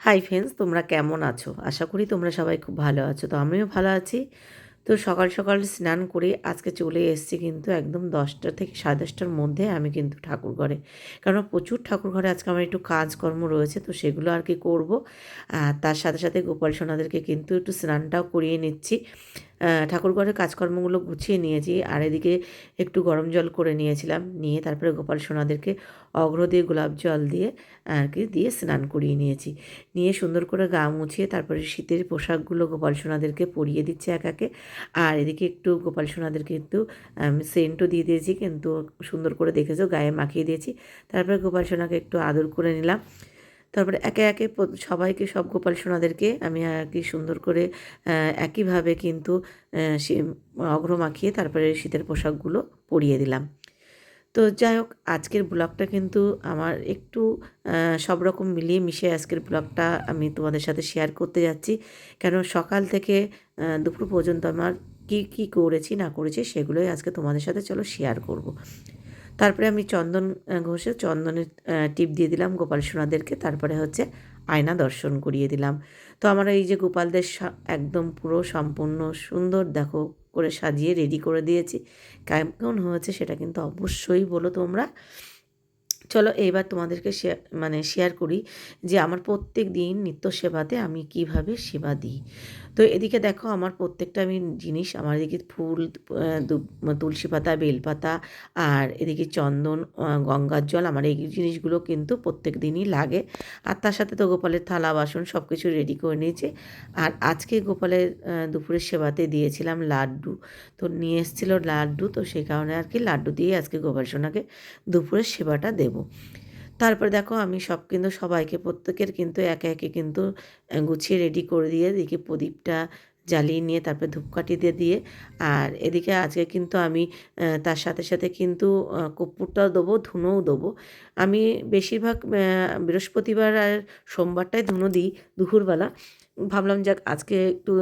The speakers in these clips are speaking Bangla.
হাই ফ্রেন্ডস, তোমরা কেমন আছো? আশা করি তোমরা সবাই খুব ভালো আছো। তো আমিও ভালো আছি। তো সকাল সকাল স্নান করে আজকে চলে এসেছি কিন্তু একদম 10টা থেকে 10:30টার মধ্যে আমি কিন্তু ঠাকুরঘরে। কারণ প্রচুর ঠাকুরঘরে আজকে আমার একটু কাজকর্ম রয়েছে, তো সেগুলো আর কি করব। আর তার সাথে সাথে গোপাল সোনাদেরকে কিন্তু একটু স্নানটাও করিয়ে নিচ্ছি। ঠাকুরঘরের কাজকর্মগুলো গুছিয়ে নিয়েছি, আর এদিকে একটু গরম জল করে নিয়েছিলাম, নিয়ে তারপরে গোপাল সোনাদেরকে অঘ্র দিয়ে গোলাপ জল দিয়ে আর কি দিয়ে স্নান করিয়ে নিয়েছি। নিয়ে সুন্দর করে গা মুছিয়ে তারপরে শীতের পোশাকগুলো গোপাল সোনাদেরকে পরিয়ে দিচ্ছে এক একে। আর এদিকে একটু গোপাল সোনাদেরকে একটু সেন্টও দিয়ে দিয়েছি, কিন্তু সুন্দর করে দেখেছো গায়ে মাখিয়ে দিয়েছি। তারপরে গোপাল সোনাকে একটু আদর করে নিলাম। তারপরে একে একে সবাইকে, সব গোপাল সোনাদেরকে আমি আর কি সুন্দর করে একইভাবে কিন্তু সে অঘ্র মাখিয়ে তারপরে শীতের পোশাকগুলো পরিয়ে দিলাম। তো যাই হোক, আজকের ব্লগটা কিন্তু আমার একটু সব রকম মিলিয়ে মিশিয়ে আজকের ব্লগটা আমি তোমাদের সাথে শেয়ার করতে যাচ্ছি। কেন সকাল থেকে দুপুর পর্যন্ত আমার কী কী করেছি না করেছি সেগুলোই আজকে তোমাদের সাথে চলো শেয়ার করব। তারপরে আমি চন্দন ঘষে চন্দনের টিপ দিয়ে দিলাম গোপাল সোনাদেরকে। তারপরে হচ্ছে আয়না দর্শন করিয়ে দিলাম। তো আমার এই যে গোপালদের একদম পুরো সম্পূর্ণ সুন্দর দেখো করে সাজিয়ে রেডি করে দিয়েছি। কেমন হয়েছে সেটা কিন্তু অবশ্যই বলো তোমরা। চলো এইবার তোমাদেরকে শেয়ার করি যে আমার প্রত্যেক দিন নিত্য সেবাতে আমি কিভাবে সেবা দিই। তো এদিকে দেখো আমার প্রত্যেকটা জিনিস, আমার এদিকে ফুল, তুলসী পাতা, বেলপাতা, আর এদিকে চন্দন, গঙ্গার জল, আমার এই জিনিসগুলো কিন্তু প্রত্যেক দিনই লাগে। আর তার সাথে তো গোপালের থালা বাসন সব কিছু রেডি করে নিয়েছি। আর আজকে গোপালের দুপুরের সেবাতে দিয়েছিলাম লাড্ডু। তো নিয়ে এসেছিলো লাড্ডু, তো সেই কারণে আর কি লাড্ডু দিয়ে আজকে গোপাল সোনাকে দুপুরের সেবাটা দেব। তারপরে দেখো আমি সব কিন্তু সবাইকে প্রত্যেকের কিন্তু একে একে কিন্তু গুছিয়ে রেডি করে দিয়ে এদিকে প্রদীপটা জ্বালিয়ে নিয়ে তারপরে ধূপকাঠি দিয়ে আর এদিকে আজকে কিন্তু আমি তার সাথে সাথে কিন্তু কর্পূরটাও দেবো, ধুনোও দেবো। আমি বেশিরভাগ বৃহস্পতিবার আর সোমবারটাই ধুনো দিই দুপুরবেলা। ভাবলাম যাক আজকে একটু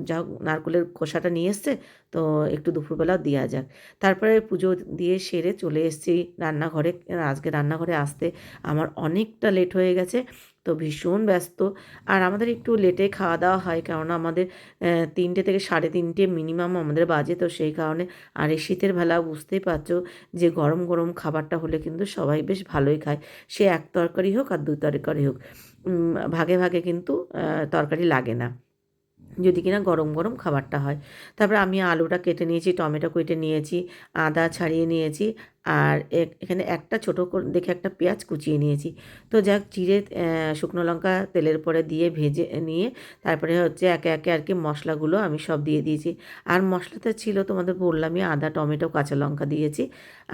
যা হোক নারকেলের খোসাটা নিয়ে এসছে, তো একটু দুপুরবেলাও দেওয়া যাক। তারপরে পুজো দিয়ে সেরে চলে এসেছি রান্নাঘরে। আজকে রান্নাঘরে আসতে আমার অনেকটা লেট হয়ে গেছে, তো ভীষণ ব্যস্ত। আর আমাদের একটু লেটে খাওয়া দাওয়া হয়, কারণ আমাদের 3টে থেকে 3:30 মিনিমাম আমাদের বাজে। তো সেই কারণে, আর এই শীতের বেলা বুঝতেই পারছো যে গরম গরম খাবারটা হলে কিন্তু সবাই বেশ ভালোই খায়। সে এক তরকারি হোক আর 2 তরকারি হোক, ভাগে ভাগে কিন্তু তরকারি লাগে না যদি কিনা গরম গরম খাবারটা হয়। তারপরে আমি আলুটা কেটে নিয়েছি, টমেটো কেটে নিয়েছি, আদা ছাড়িয়ে নিয়েছি, আর এখানে একটা ছোটো দেখে একটা পেঁয়াজ কুচিয়ে নিয়েছি। তো যাক জিরে, শুকনো লঙ্কা তেলের পরে দিয়ে ভেজে নিয়ে তারপরে হচ্ছে একে একে আর কি মশলাগুলো আমি সব দিয়ে দিয়েছি। আর মশলাতে ছিল তোমাদের বললামই, আদা, টমেটো, কাঁচা লঙ্কা দিয়েছি,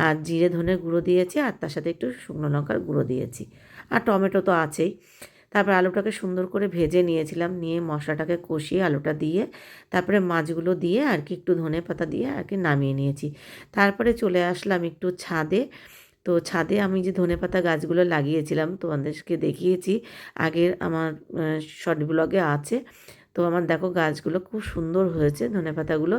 আর জিরে ধনের গুঁড়ো দিয়েছি, আর তার সাথে একটু শুকনো লঙ্কার গুঁড়ো দিয়েছি, আর টমেটো তো আছেই। তারপর আলুটাকে সুন্দর করে ভেজে নিয়েছিলাম, নিয়ে মশলাটাকে কষিয়ে আলুটা দিয়ে তারপরে মাছগুলো দিয়ে আর কি একটু ধনেপাতা দিয়ে আর কি নামিয়ে নিয়েছি। তারপরে চলে আসলাম একটু ছাদে। তো ছাদে আমি যে ধনেপাতা গাছগুলো লাগিয়েছিলাম তোমাদেরকে দেখিয়েছি আগের আমার শর্ট ব্লগে আছে। তো আমার দেখো গাছগুলো খুব সুন্দর হয়েছে ধনেপাতাগুলো।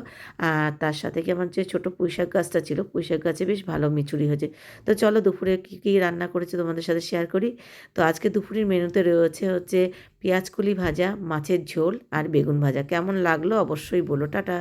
আর তার সাথে কি আমার যে ছোটো পুঁইশাক গাছটা ছিল, পুঁইশাক গাছে বেশ ভালো মিচুরি হয়েছে। তো চলো দুপুরে কী কী রান্না করেছে তোমাদের সাথে শেয়ার করি। তো আজকে দুপুরের মেনুতে রয়েছে হচ্ছে পেঁয়াজকলি ভাজা, মাছের ঝোল আর বেগুন ভাজা। কেমন লাগলো অবশ্যই বলো। টাটা।